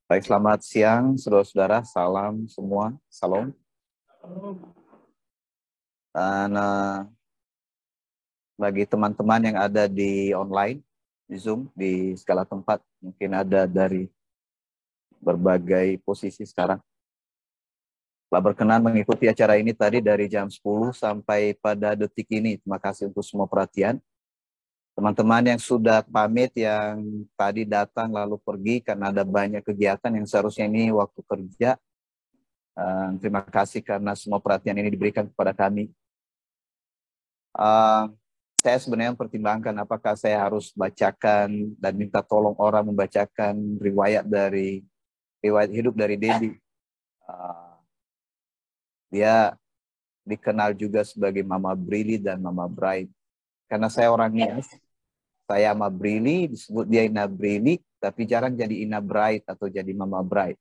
Baik, selamat siang, saudara-saudara. Salam semua, salam. Dan bagi teman-teman yang ada di online, di Zoom, di segala tempat, mungkin ada dari berbagai posisi sekarang. Telah berkenan mengikuti acara ini tadi dari jam 10 sampai pada detik ini. Terima kasih untuk semua perhatian. Teman-teman yang sudah pamit, yang tadi datang lalu pergi karena ada banyak kegiatan yang seharusnya ini waktu kerja. Terima kasih karena semua perhatian ini diberikan kepada kami. Saya sebenarnya mempertimbangkan apakah saya harus bacakan dan minta tolong orang membacakan riwayat hidup dari Debbie. Dia dikenal juga sebagai Mama Brili dan Mama Bright. Karena saya orang Nias, saya Mama Brili, disebut dia Ina Brili, tapi jarang jadi Ina Bright atau jadi Mama Bright.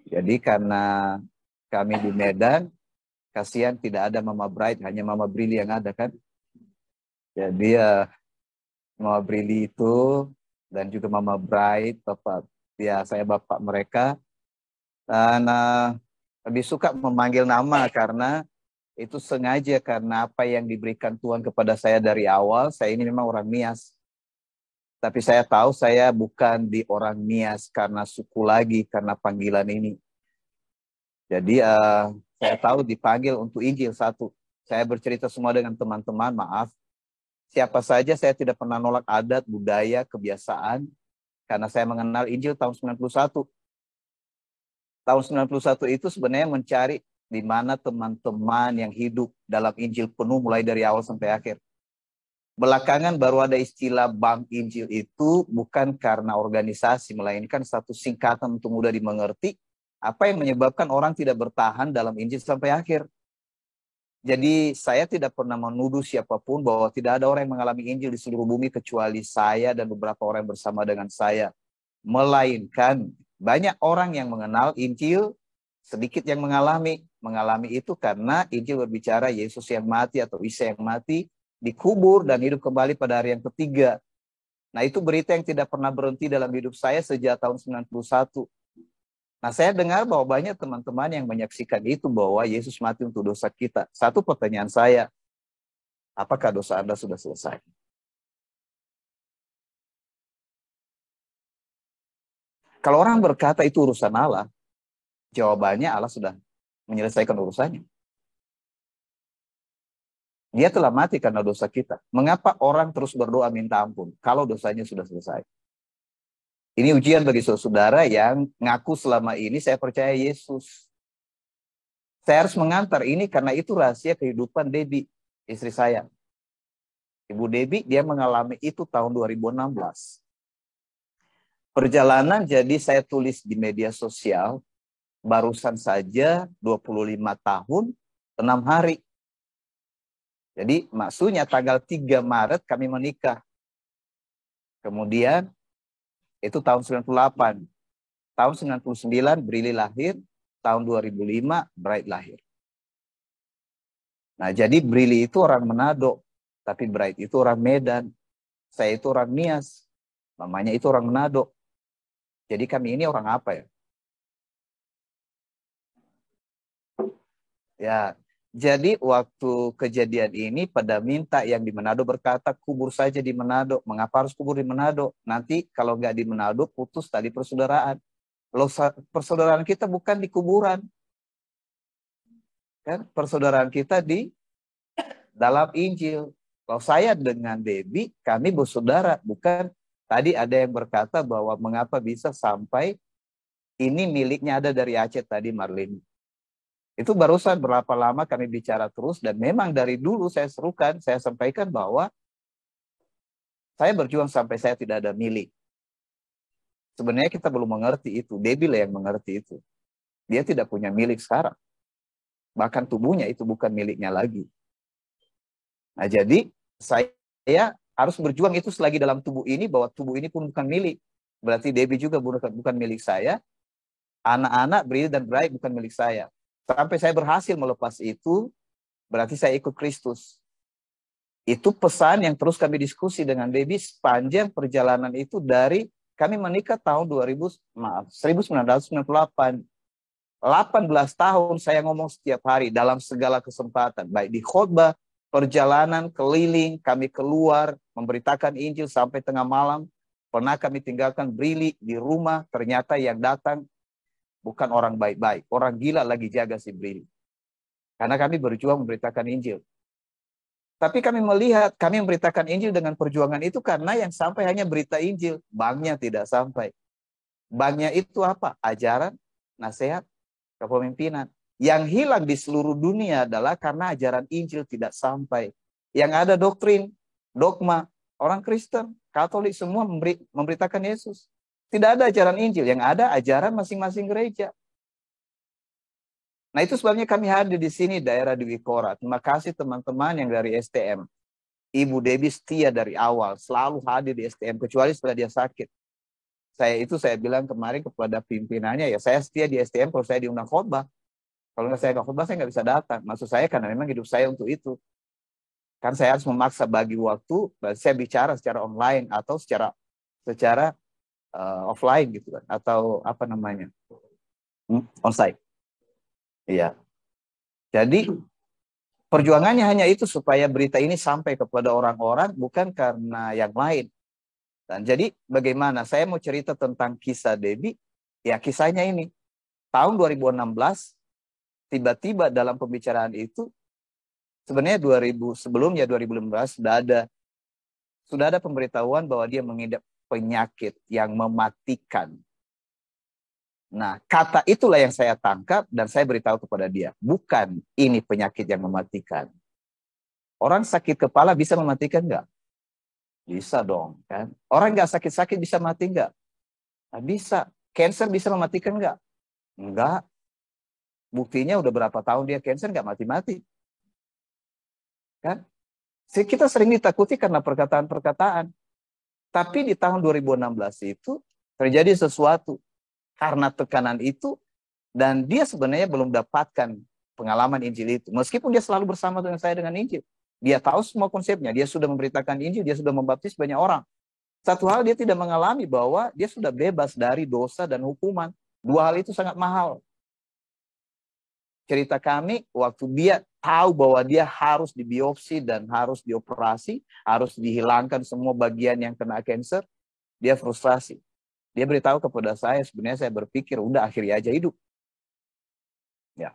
Jadi karena kami di Medan, kasihan tidak ada Mama Bright, hanya Mama Brili yang ada kan. Jadi Mama Brili itu dan juga Mama Bright, saya bapak mereka. Dan lebih suka memanggil nama karena itu sengaja, karena apa yang diberikan Tuhan kepada saya dari awal. Saya ini memang orang Nias. Tapi saya tahu saya bukan di orang Nias karena suku lagi, karena panggilan ini. Jadi saya tahu dipanggil untuk Injil satu. Saya bercerita semua dengan teman-teman, maaf. Siapa saja saya tidak pernah nolak adat, budaya, kebiasaan. Karena saya mengenal Injil tahun 91. Tahun 91 itu sebenarnya mencari di mana teman-teman yang hidup dalam Injil penuh mulai dari awal sampai akhir. Belakangan baru ada istilah Bank Injil, itu bukan karena organisasi, melainkan satu singkatan untuk mudah dimengerti. Apa yang menyebabkan orang tidak bertahan dalam Injil sampai akhir. Jadi saya tidak pernah menuduh siapapun bahwa tidak ada orang yang mengalami Injil di seluruh bumi kecuali saya dan beberapa orang yang bersama dengan saya. Melainkan banyak orang yang mengenal Injil, sedikit yang mengalami. Mengalami itu karena Injil berbicara Yesus yang mati atau Isa yang mati, dikubur dan hidup kembali pada hari yang ketiga. Nah, itu berita yang tidak pernah berhenti dalam hidup saya sejak tahun 91. Nah, saya dengar bahwa banyak teman-teman yang menyaksikan itu, bahwa Yesus mati untuk dosa kita. Satu pertanyaan saya, apakah dosa Anda sudah selesai? Kalau orang berkata itu urusan Allah, jawabannya Allah sudah menyelesaikan urusannya. Dia telah mati karena dosa kita. Mengapa orang terus berdoa minta ampun kalau dosanya sudah selesai? Ini ujian bagi saudara yang ngaku selama ini saya percaya Yesus. Saya harus mengantar ini karena itu rahasia kehidupan Debbie, istri saya. Ibu Debbie, dia mengalami itu tahun 2016. Perjalanan jadi saya tulis di media sosial, barusan saja 25 tahun, 6 hari. Jadi maksudnya tanggal 3 Maret kami menikah. Kemudian itu tahun 98. Tahun 99 Brili lahir, tahun 2005 Bright lahir. Nah, jadi Brili itu orang Manado, tapi Bright itu orang Medan. Saya itu orang Nias, mamanya itu orang Manado. Jadi kami ini orang apa ya? Ya, jadi waktu kejadian ini pada minta yang di Manado berkata, kubur saja di Manado. Mengapa harus kubur di Manado? Nanti kalau nggak di Manado putus tali persaudaraan. Loh, persaudaraan kita bukan di kuburan. Kan persaudaraan kita di dalam Injil. Kalau saya dengan Debbie, kami bersaudara. Bukan tadi ada yang berkata bahwa mengapa bisa sampai ini miliknya ada dari Aceh tadi, Marlin. Itu barusan berapa lama kami bicara terus, dan memang dari dulu saya serukan, saya sampaikan bahwa saya berjuang sampai saya tidak ada milik. Sebenarnya kita belum mengerti itu, Debbie lah yang mengerti itu. Dia tidak punya milik sekarang. Bahkan tubuhnya itu bukan miliknya lagi. Nah, jadi saya harus berjuang itu selagi dalam tubuh ini, bahwa tubuh ini pun bukan milik. Berarti Debbie juga bukan milik saya. Anak-anak Brili dan Bright bukan milik saya. Sampai saya berhasil melepas itu, berarti saya ikut Kristus. Itu pesan yang terus kami diskusi dengan Debbie sepanjang perjalanan itu dari Kami menikah tahun 1998. 18 tahun saya ngomong setiap hari dalam segala kesempatan. Baik di khotbah, perjalanan, keliling, kami keluar, memberitakan Injil sampai tengah malam. Pernah kami tinggalkan Brili di rumah, ternyata yang datang bukan orang baik-baik. Orang gila lagi jaga si Brili. Karena kami berjuang memberitakan Injil. Tapi kami melihat, kami memberitakan Injil dengan perjuangan itu karena yang sampai hanya berita Injil. Banknya tidak sampai. Banknya itu apa? Ajaran, nasihat, kepemimpinan. Yang hilang di seluruh dunia adalah karena ajaran Injil tidak sampai. Yang ada doktrin, dogma, orang Kristen, Katolik semua memberitakan Yesus. Tidak ada ajaran Injil, yang ada ajaran masing-masing gereja. Nah itu sebabnya kami hadir di sini daerah Dwi Kora. Terima kasih teman-teman yang dari STM. Ibu Debbie setia dari awal, selalu hadir di STM, kecuali setelah dia sakit. Saya bilang kemarin kepada pimpinannya, ya saya setia di STM kalau saya diundang khotbah. Kalau saya nggak khotbah, saya nggak bisa datang. Maksud saya karena memang hidup saya untuk itu. Kan saya harus memaksa bagi waktu, saya bicara secara online atau secara offline gitu kan, atau apa namanya, onsite. Iya. Jadi perjuangannya hanya itu supaya berita ini sampai kepada orang-orang, bukan karena yang lain. Dan jadi bagaimana? Saya mau cerita tentang kisah Debbie. Ya kisahnya ini. Tahun 2016, tiba-tiba dalam pembicaraan itu, sebenarnya sebelumnya 2015 sudah ada pemberitahuan bahwa dia mengidap penyakit yang mematikan. Nah, kata itulah yang saya tangkap dan saya beritahu kepada dia. Bukan ini penyakit yang mematikan. Orang sakit kepala bisa mematikan nggak? Bisa dong, kan? Orang nggak sakit-sakit bisa mati nggak? Nah, bisa. Cancer bisa mematikan nggak? Enggak. Buktinya udah berapa tahun dia cancer nggak mati-mati. Kan? Kita sering ditakuti karena perkataan-perkataan. Tapi di tahun 2016 itu terjadi sesuatu. Karena tekanan itu, dan dia sebenarnya belum dapatkan pengalaman Injil itu. Meskipun dia selalu bersama dengan saya dengan Injil. Dia tahu semua konsepnya, dia sudah memberitakan Injil, dia sudah membaptis banyak orang. Satu hal dia tidak mengalami bahwa dia sudah bebas dari dosa dan hukuman. Dua hal itu sangat mahal. Cerita kami, waktu dia tahu bahwa dia harus dibiopsi dan harus dioperasi, harus dihilangkan semua bagian yang kena kanker, dia frustrasi. Dia beritahu kepada saya, sebenarnya saya berpikir, udah akhiri aja hidup. Ya,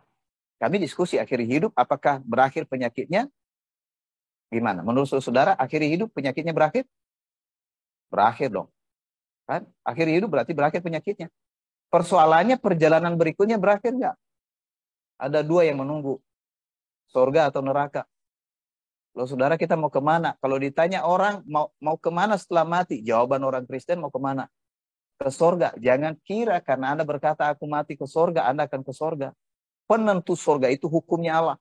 kami diskusi akhiri hidup, apakah berakhir penyakitnya? Gimana? Menurut saudara, akhiri hidup penyakitnya berakhir? Berakhir dong. Kan? Akhiri hidup berarti berakhir penyakitnya. Persoalannya perjalanan berikutnya berakhir nggak? Ada dua yang menunggu. Surga atau neraka. Loh saudara kita mau kemana? Kalau ditanya orang mau kemana setelah mati? Jawaban orang Kristen mau kemana? Ke sorga. Jangan kira karena Anda berkata aku mati ke sorga, Anda akan ke sorga. Penentu sorga itu hukumnya Allah.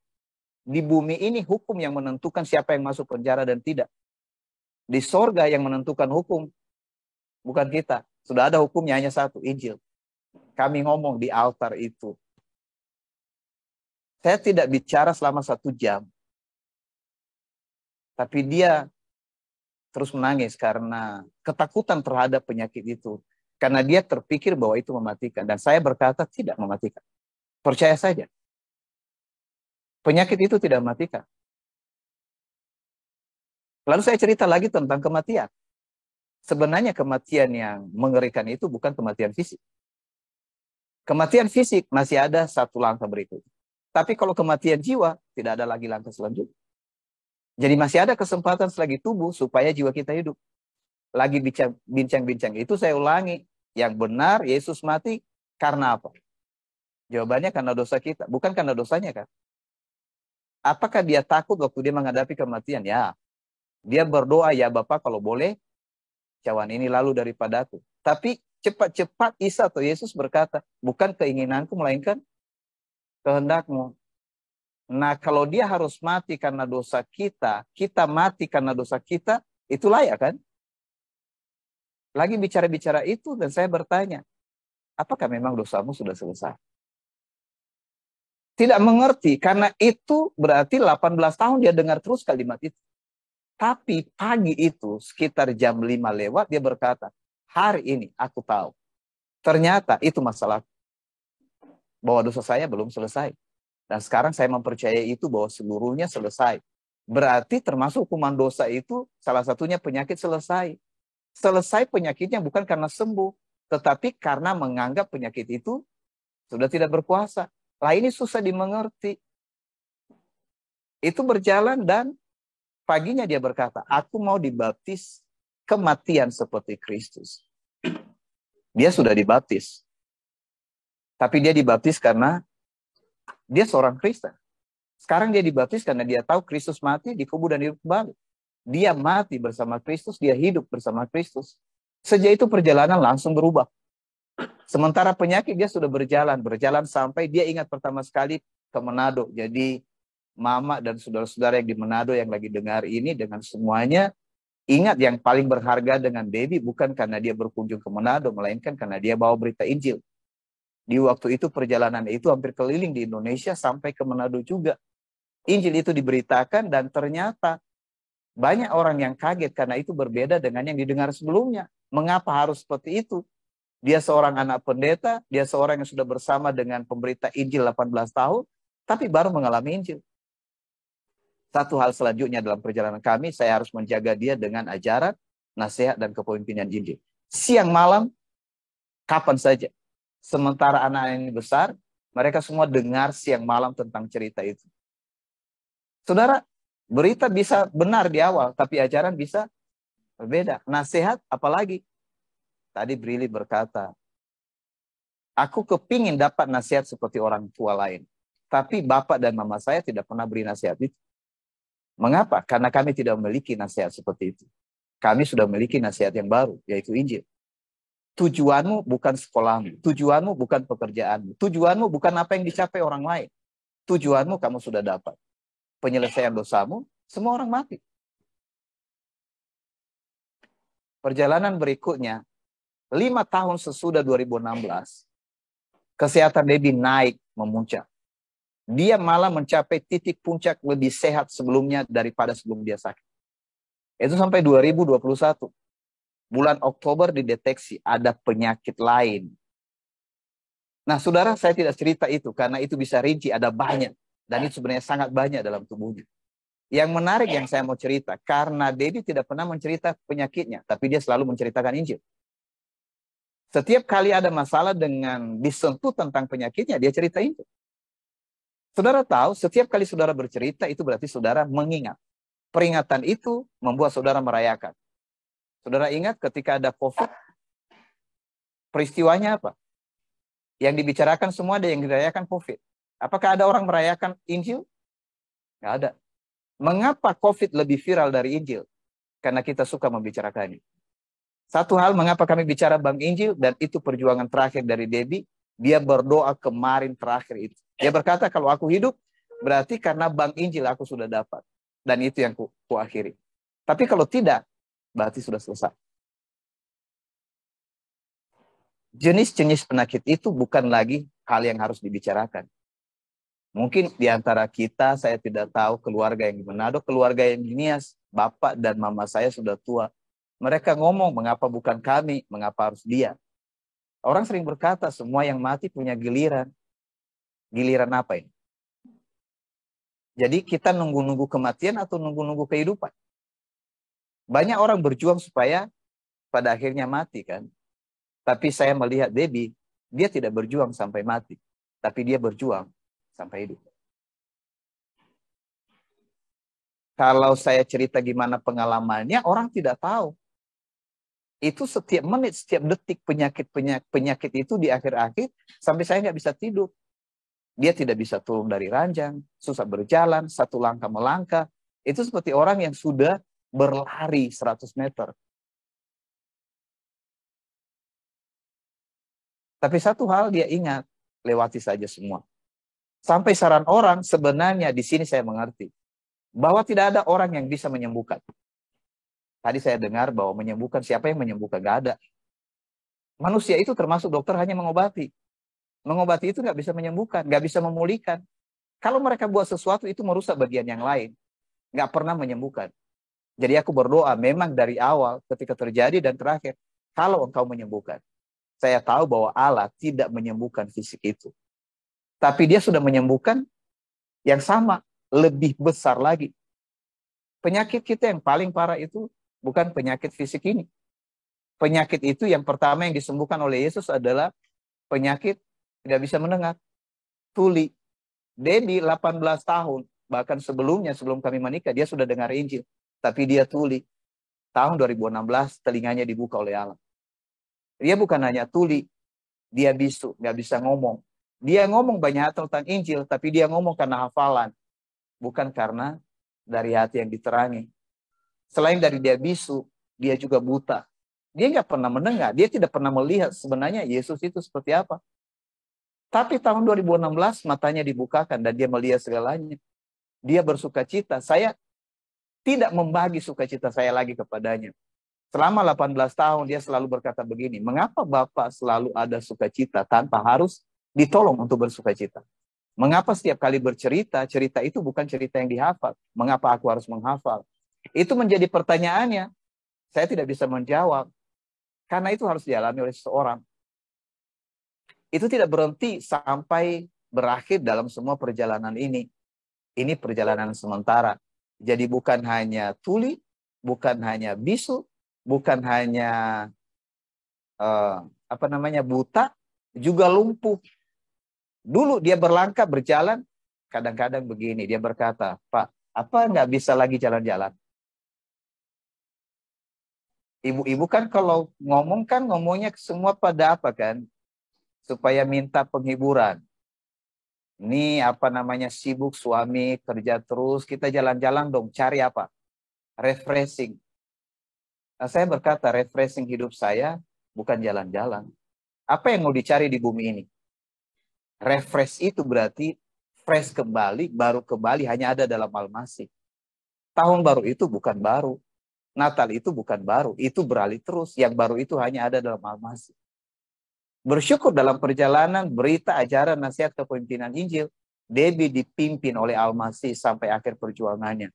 Di bumi ini hukum yang menentukan siapa yang masuk penjara dan tidak. Di sorga yang menentukan hukum bukan kita. Sudah ada hukumnya hanya satu, Injil. Kami ngomong di altar itu. Saya tidak bicara selama 1 jam. Tapi dia terus menangis karena ketakutan terhadap penyakit itu. Karena dia terpikir bahwa itu mematikan. Dan saya berkata tidak mematikan. Percaya saja. Penyakit itu tidak mematikan. Lalu saya cerita lagi tentang kematian. Sebenarnya kematian yang mengerikan itu bukan kematian fisik. Kematian fisik masih ada satu langkah berikutnya. Tapi kalau kematian jiwa, tidak ada lagi langkah selanjutnya. Jadi masih ada kesempatan selagi tubuh supaya jiwa kita hidup. Lagi bincang-bincang itu saya ulangi. Yang benar Yesus mati karena apa? Jawabannya karena dosa kita. Bukan karena dosanya kan? Apakah dia takut waktu dia menghadapi kematian? Ya. Dia berdoa, ya Bapa kalau boleh, cawan ini lalu daripadaku. Tapi cepat-cepat Isa atau Yesus berkata, bukan keinginanku melainkan kehendakmu. Nah kalau dia harus mati karena dosa kita, kita mati karena dosa kita, itu layak kan? Lagi bicara-bicara itu dan saya bertanya, apakah memang dosamu sudah selesai? Tidak mengerti, karena itu berarti 18 tahun dia dengar terus kalimat itu. Tapi pagi itu, sekitar jam 5 lewat, dia berkata, hari ini aku tahu. Ternyata itu masalah. Bahwa dosa saya belum selesai. Dan sekarang saya mempercayai itu bahwa seluruhnya selesai. Berarti termasuk hukuman dosa itu salah satunya penyakit selesai. Selesai penyakitnya bukan karena sembuh. Tetapi karena menganggap penyakit itu sudah tidak berkuasa. Lah ini susah dimengerti. Itu berjalan dan paginya dia berkata, aku mau dibaptis kematian seperti Kristus. Dia sudah dibaptis. Tapi dia dibaptis karena dia seorang Kristen. Sekarang dia dibaptis karena dia tahu Kristus mati, dikubur dan hidup kembali. Dia mati bersama Kristus, dia hidup bersama Kristus. Sejak itu perjalanan langsung berubah. Sementara penyakit dia sudah berjalan sampai dia ingat pertama sekali ke Manado. Jadi mama dan saudara-saudara yang di Manado yang lagi dengar ini dengan semuanya, ingat yang paling berharga dengan Debbie bukan karena dia berkunjung ke Manado, melainkan karena dia bawa berita Injil. Di waktu itu perjalanan itu hampir keliling di Indonesia sampai ke Manado juga. Injil itu diberitakan dan ternyata banyak orang yang kaget karena itu berbeda dengan yang didengar sebelumnya. Mengapa harus seperti itu? Dia seorang anak pendeta, dia seorang yang sudah bersama dengan pemberita Injil 18 tahun, tapi baru mengalami Injil. Satu hal selanjutnya dalam perjalanan kami, saya harus menjaga dia dengan ajaran, nasihat, dan kepemimpinan Injil. Siang malam, kapan saja. Sementara anak ini besar, mereka semua dengar siang malam tentang cerita itu. Saudara, berita bisa benar di awal, tapi ajaran bisa berbeda. Nasihat apalagi. Tadi Brili berkata, aku kepingin dapat nasihat seperti orang tua lain. Tapi bapak dan mama saya tidak pernah beri nasihat itu. Mengapa? Karena kami tidak memiliki nasihat seperti itu. Kami sudah memiliki nasihat yang baru, yaitu Injil. Tujuanmu bukan sekolahmu. Tujuanmu bukan pekerjaanmu. Tujuanmu bukan apa yang dicapai orang lain. Tujuanmu kamu sudah dapat. Penyelesaian dosamu, semua orang mati. Perjalanan berikutnya, 5 tahun sesudah 2016, kesehatan Debbie naik memuncak. Dia malah mencapai titik puncak lebih sehat sebelumnya daripada sebelum dia sakit. Itu sampai 2021. Bulan Oktober dideteksi ada penyakit lain. Nah, saudara, saya tidak cerita itu karena itu bisa rinci, ada banyak. Dan itu sebenarnya sangat banyak dalam tubuhnya. Yang menarik yang saya mau cerita, karena Debbie tidak pernah mencerita penyakitnya, tapi dia selalu menceritakan Injil. Setiap kali ada masalah dengan disentuh tentang penyakitnya, dia cerita Injil. Saudara tahu, setiap kali saudara bercerita, itu berarti saudara mengingat. Peringatan itu membuat saudara merayakan. Saudara ingat ketika ada COVID, peristiwanya apa? Yang dibicarakan semua ada yang dirayakan COVID. Apakah ada orang merayakan Injil? Nggak ada. Mengapa COVID lebih viral dari Injil? Karena kita suka membicarakannya. Satu hal mengapa kami bicara Bang Injil, dan itu perjuangan terakhir dari Debbie, dia berdoa kemarin terakhir itu. Dia berkata, kalau aku hidup, berarti karena Bang Injil aku sudah dapat. Dan itu yang ku akhiri. Tapi kalau tidak, berarti sudah selesai. Jenis-jenis penyakit itu bukan lagi hal yang harus dibicarakan. Mungkin di antara kita, saya tidak tahu keluarga yang di Manado, keluarga yang di Nias, bapak dan mama saya sudah tua. Mereka ngomong, mengapa bukan kami, mengapa harus dia. Orang sering berkata, semua yang mati punya giliran. Giliran apa ini? Jadi kita nunggu-nunggu kematian atau nunggu-nunggu kehidupan? Banyak orang berjuang supaya pada akhirnya mati kan. Tapi saya melihat Debbie, dia tidak berjuang sampai mati. Tapi dia berjuang sampai hidup. Kalau saya cerita gimana pengalamannya, orang tidak tahu. Itu setiap menit, setiap detik penyakit itu di akhir-akhir, sampai saya nggak bisa tidur. Dia tidak bisa turun dari ranjang, susah berjalan, satu langkah melangkah. Itu seperti orang yang sudah berlari 100 meter. Tapi satu hal dia ingat, lewati saja semua. Sampai saran orang, sebenarnya di sini saya mengerti. Bahwa tidak ada orang yang bisa menyembuhkan. Tadi saya dengar bahwa menyembuhkan, siapa yang menyembuhkan? Gak ada. Manusia itu termasuk dokter hanya mengobati. Mengobati itu nggak bisa menyembuhkan, nggak bisa memulihkan. Kalau mereka buat sesuatu itu merusak bagian yang lain. Nggak pernah menyembuhkan. Jadi aku berdoa memang dari awal ketika terjadi dan terakhir. kalau engkau menyembuhkan. Saya tahu bahwa Allah tidak menyembuhkan fisik itu. Tapi dia sudah menyembuhkan yang sama, lebih besar lagi. Penyakit kita yang paling parah itu bukan penyakit fisik ini. Penyakit itu yang pertama yang disembuhkan oleh Yesus adalah penyakit tidak bisa mendengar. Tuli. Debbie 18 tahun, bahkan sebelumnya, sebelum kami menikah, dia sudah dengar Injil. Tapi dia tuli. Tahun 2016, telinganya dibuka oleh Allah. Dia bukan hanya tuli, dia bisu, nggak bisa ngomong. Dia ngomong banyak hal tentang Injil, tapi dia ngomong karena hafalan. Bukan karena dari hati yang diterangi. Selain dari dia bisu, dia juga buta. Dia nggak pernah mendengar, dia tidak pernah melihat sebenarnya Yesus itu seperti apa. Tapi tahun 2016 matanya dibukakan dan dia melihat segalanya. Dia bersuka cita. Saya tidak membagi sukacita saya lagi kepadanya. Selama 18 tahun dia selalu berkata begini, mengapa Bapak selalu ada sukacita tanpa harus ditolong untuk bersuka cita? Mengapa setiap kali bercerita, cerita itu bukan cerita yang dihafal? Mengapa aku harus menghafal? Itu menjadi pertanyaannya. Saya tidak bisa menjawab. Karena itu harus dialami oleh seseorang. Itu tidak berhenti sampai berakhir dalam semua perjalanan ini. Ini perjalanan sementara. Jadi bukan hanya tuli, bukan hanya bisu, bukan hanya buta, juga lumpuh. Dulu dia berlangkah berjalan, kadang-kadang begini, dia berkata, Pak, apa nggak bisa lagi jalan-jalan? Ibu-ibu kan kalau ngomong kan ngomongnya semua pada apa kan? Supaya minta penghiburan. Ini sibuk suami, kerja terus, kita jalan-jalan dong, cari apa? Refreshing. Nah, saya berkata, refreshing hidup saya bukan jalan-jalan. Apa yang mau dicari di bumi ini? Refresh itu berarti fresh kembali, baru kembali hanya ada dalam Al-Masih. Tahun baru itu bukan baru. Natal itu bukan baru, itu beralih terus. Yang baru itu hanya ada dalam Al-Masih. Bersyukur dalam perjalanan berita, ajaran, nasihat kepemimpinan Injil, Debbie dipimpin oleh Al-Masih sampai akhir perjuangannya.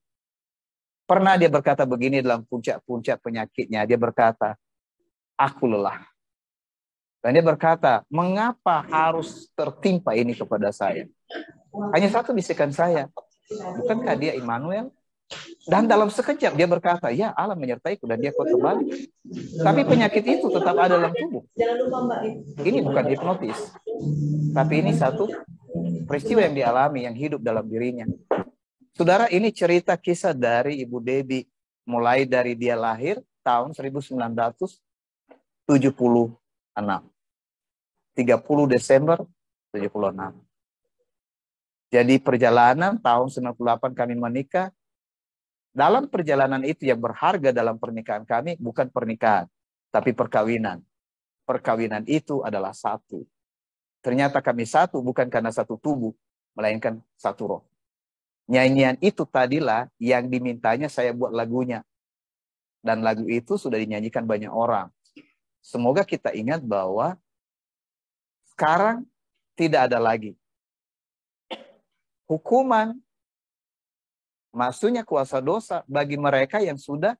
Pernah dia berkata begini dalam puncak-puncak penyakitnya. Dia berkata, aku lelah. Dan dia berkata, mengapa harus tertimpa ini kepada saya? Hanya satu bisikan saya. Bukankah dia Immanuel? Dan dalam sekejap dia berkata, ya Allah menyertaiku dan dia kuat kembali. Tapi penyakit itu tetap ada dalam tubuh. Ini bukan hipnotis. Tapi ini satu peristiwa yang dialami, yang hidup dalam dirinya. Saudara, ini cerita kisah dari Ibu Debbie. Mulai dari dia lahir tahun 1976. 30 Desember 76. Jadi perjalanan tahun 98 kami menikah. Dalam perjalanan itu yang berharga dalam pernikahan kami bukan pernikahan, tapi perkawinan. Perkawinan itu adalah satu. Ternyata kami satu bukan karena satu tubuh, melainkan satu roh. Nyanyian itu tadilah yang dimintanya saya buat lagunya. Dan lagu itu sudah dinyanyikan banyak orang. Semoga kita ingat bahwa sekarang tidak ada lagi hukuman, maksudnya kuasa dosa bagi mereka yang sudah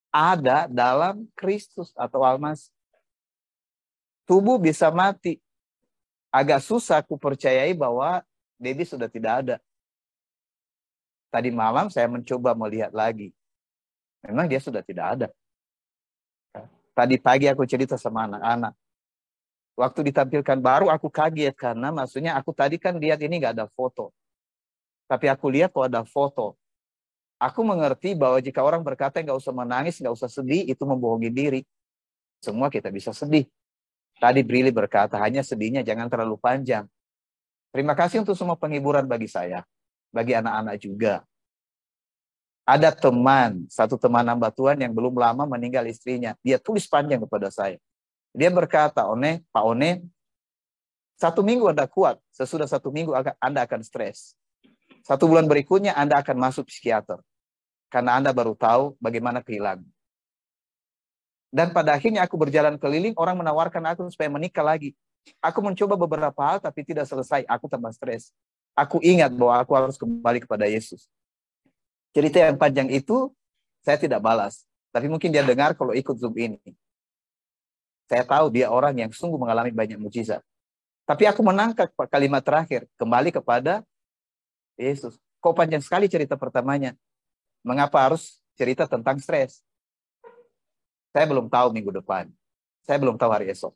ada dalam Kristus atau Al-Masih. Tubuh bisa mati. Agak susah aku percayai bahwa Debbie sudah tidak ada. Tadi malam saya mencoba melihat lagi. Memang dia sudah tidak ada. Tadi pagi aku cerita sama anak-anak. Waktu ditampilkan baru aku kaget karena maksudnya aku tadi kan lihat ini gak ada foto. Tapi aku lihat kok ada foto. Aku mengerti bahwa jika orang berkata nggak usah menangis, nggak usah sedih, itu membohongi diri. Semua kita bisa sedih. Tadi Brili berkata, hanya sedihnya jangan terlalu panjang. Terima kasih untuk semua penghiburan bagi saya. Bagi anak-anak juga. Ada teman, satu teman hamba Tuhan yang belum lama meninggal istrinya. Dia tulis panjang kepada saya. Dia berkata, Pak One, 1 minggu Anda kuat. Sesudah 1 minggu Anda akan stres. 1 bulan berikutnya Anda akan masuk psikiater. Karena Anda baru tahu bagaimana kehilangan. Dan pada akhirnya aku berjalan keliling, orang menawarkan aku supaya menikah lagi. Aku mencoba beberapa hal tapi tidak selesai. Aku tambah stres. Aku ingat bahwa aku harus kembali kepada Yesus. Cerita yang panjang itu saya tidak balas. Tapi mungkin dia dengar kalau ikut Zoom ini. Saya tahu dia orang yang sungguh mengalami banyak mujizat. Tapi aku menangkap kalimat terakhir, kembali kepada Yesus. Kok panjang sekali cerita pertamanya? Mengapa harus cerita tentang stres? Saya belum tahu minggu depan. Saya belum tahu hari esok.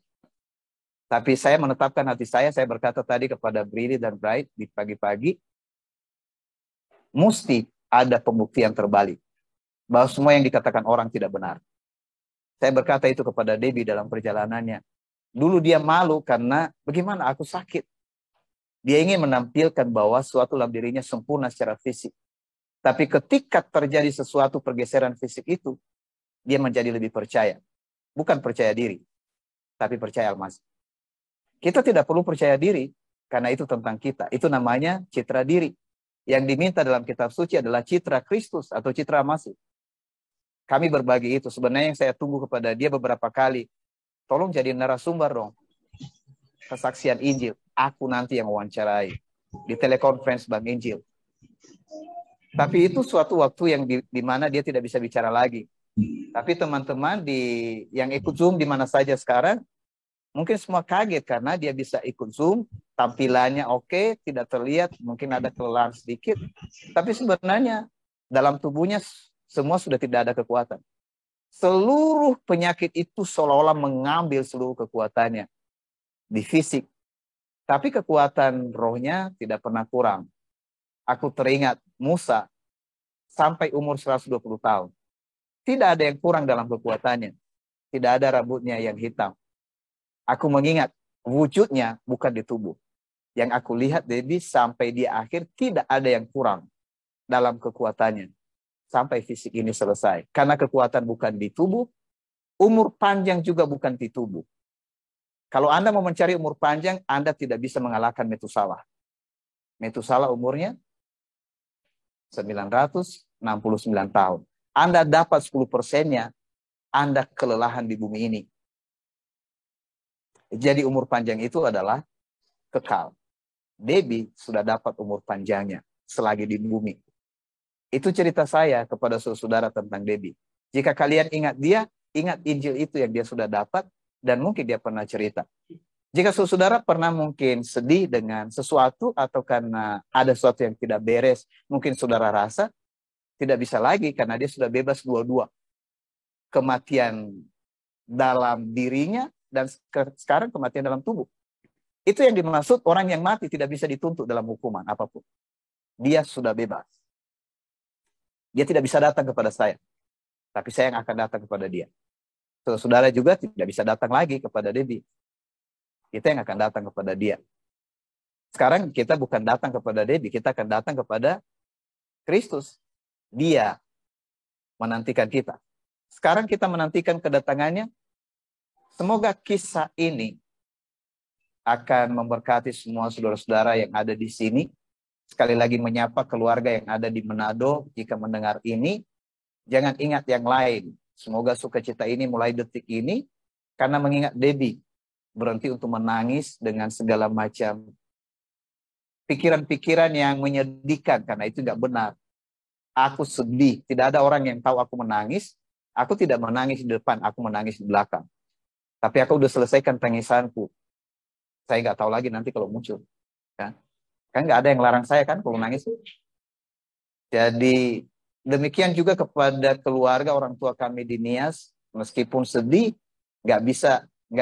Tapi saya menetapkan hati saya berkata tadi kepada Brili dan Bright di pagi-pagi, mesti ada pembuktian terbalik. Bahwa semua yang dikatakan orang tidak benar. Saya berkata itu kepada Debbie dalam perjalanannya. Dulu dia malu karena bagaimana aku sakit. Dia ingin menampilkan bahwa suatu dalam dirinya sempurna secara fisik. Tapi ketika terjadi sesuatu pergeseran fisik itu, dia menjadi lebih percaya. Bukan percaya diri, tapi percaya Al-Masih. Kita tidak perlu percaya diri, karena itu tentang kita. Itu namanya citra diri. Yang diminta dalam kitab suci adalah citra Kristus atau citra Masih. Kami berbagi itu. Sebenarnya yang saya tunggu kepada dia beberapa kali. Tolong jadi narasumber dong. Kesaksian Injil. Aku nanti yang wawancarai. Di telekonferensi Bang Injil. Tapi itu suatu waktu yang di mana dia tidak bisa bicara lagi. Tapi teman-teman yang ikut Zoom di mana saja sekarang, mungkin semua kaget karena dia bisa ikut Zoom, tampilannya oke, tidak terlihat, mungkin ada kelelahan sedikit. Tapi sebenarnya dalam tubuhnya semua sudah tidak ada kekuatan. Seluruh penyakit itu seolah-olah mengambil seluruh kekuatannya di fisik. Tapi kekuatan rohnya tidak pernah kurang. Aku teringat Musa sampai umur 120 tahun. Tidak ada yang kurang dalam kekuatannya. Tidak ada rambutnya yang hitam. Aku mengingat wujudnya bukan di tubuh. Yang aku lihat Debbie sampai di akhir tidak ada yang kurang dalam kekuatannya. Sampai fisik ini selesai. Karena kekuatan bukan di tubuh, umur panjang juga bukan di tubuh. Kalau Anda mau mencari umur panjang, Anda tidak bisa mengalahkan Metusalah. Metusalah umurnya 969 tahun. Anda dapat 10%-nya, Anda kelelahan di bumi ini. Jadi umur panjang itu adalah kekal. Debbie sudah dapat umur panjangnya selagi di bumi. Itu cerita saya kepada saudara tentang Debbie. Jika kalian ingat dia, ingat Injil itu yang dia sudah dapat, dan mungkin dia pernah cerita. Jika saudara pernah mungkin sedih dengan sesuatu, atau karena ada sesuatu yang tidak beres, mungkin saudara rasa, tidak bisa lagi karena dia sudah bebas dua-dua. Kematian dalam dirinya, dan sekarang kematian dalam tubuh. Itu yang dimaksud orang yang mati tidak bisa dituntut dalam hukuman apapun. Dia sudah bebas. Dia tidak bisa datang kepada saya. Tapi saya yang akan datang kepada dia. Saudara juga tidak bisa datang lagi kepada Debbie. Kita yang akan datang kepada dia. Sekarang kita bukan datang kepada Debbie, kita akan datang kepada Kristus. Dia menantikan kita. Sekarang kita menantikan kedatangannya. Semoga kisah ini akan memberkati semua saudara-saudara yang ada di sini. Sekali lagi menyapa keluarga yang ada di Manado. Jika mendengar ini, jangan ingat yang lain. Semoga sukacita ini mulai detik ini, karena mengingat Debbie berhenti untuk menangis dengan segala macam pikiran-pikiran yang menyedihkan, karena itu tidak benar. Aku sedih, tidak ada orang yang tahu aku menangis. Aku tidak menangis di depan, aku menangis di belakang. Tapi aku udah selesaikan tangisanku. Saya nggak tahu lagi nanti kalau muncul. Kan nggak ada yang larang saya kan kalau nangis. Jadi demikian juga kepada keluarga orang tua kami di Nias, meskipun sedih, nggak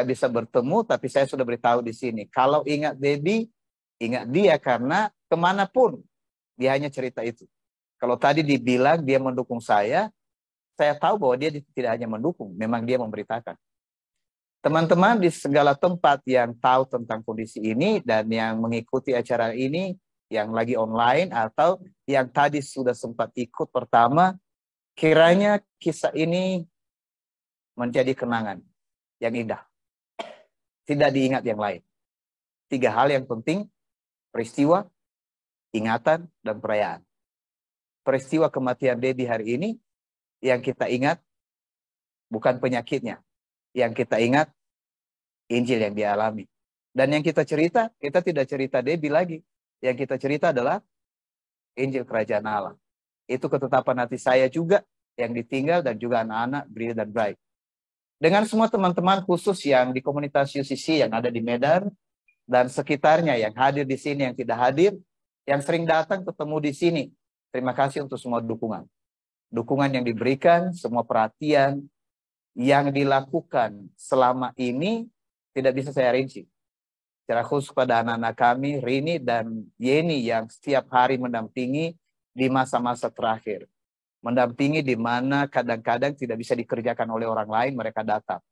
bisa bertemu, tapi saya sudah beritahu di sini. Kalau ingat Debbie, ingat dia, karena kemanapun dia hanya cerita itu. Kalau tadi dibilang dia mendukung saya tahu bahwa dia tidak hanya mendukung, memang dia memberitakan. Teman-teman di segala tempat yang tahu tentang kondisi ini dan yang mengikuti acara ini, yang lagi online atau yang tadi sudah sempat ikut pertama, kiranya kisah ini menjadi kenangan yang indah. Tidak diingat yang lain. 3 hal yang penting: peristiwa, ingatan, dan perayaan. Peristiwa kematian Debbie hari ini, yang kita ingat bukan penyakitnya. Yang kita ingat Injil yang dia alami. Dan yang kita cerita, kita tidak cerita Debbie lagi. Yang kita cerita adalah Injil Kerajaan Allah. Itu ketetapan hati saya juga yang ditinggal, dan juga anak-anak Bril dan Bright. dengan semua teman-teman khusus yang di komunitas UCC yang ada di Medan dan sekitarnya, yang hadir di sini, yang tidak hadir, yang sering datang ketemu di sini. Terima kasih untuk semua dukungan. Dukungan yang diberikan, semua perhatian yang dilakukan selama ini tidak bisa saya rinci. Secara khusus pada anak-anak kami, Rini dan Yeni yang setiap hari mendampingi di masa-masa terakhir. Mendampingi di mana kadang-kadang tidak bisa dikerjakan oleh orang lain, mereka datang.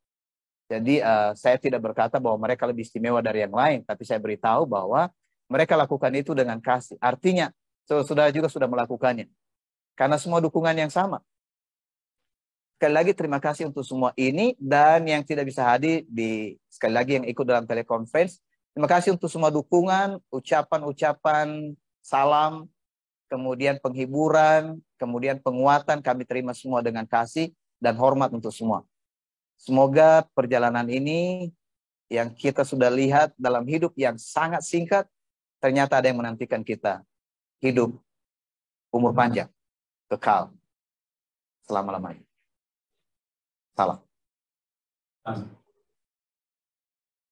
Jadi saya tidak berkata bahwa mereka lebih istimewa dari yang lain, tapi saya beritahu bahwa mereka lakukan itu dengan kasih. Artinya, saudara juga sudah melakukannya. Karena semua dukungan yang sama. Sekali lagi terima kasih untuk semua ini, dan yang tidak bisa hadir, sekali lagi yang ikut dalam telekonferensi, terima kasih untuk semua dukungan, ucapan-ucapan, salam, kemudian penghiburan, kemudian penguatan, kami terima semua dengan kasih dan hormat untuk semua. Semoga perjalanan ini yang kita sudah lihat dalam hidup yang sangat singkat, ternyata ada yang menantikan kita. Hidup, umur panjang, kekal, selama-lamanya. Salam.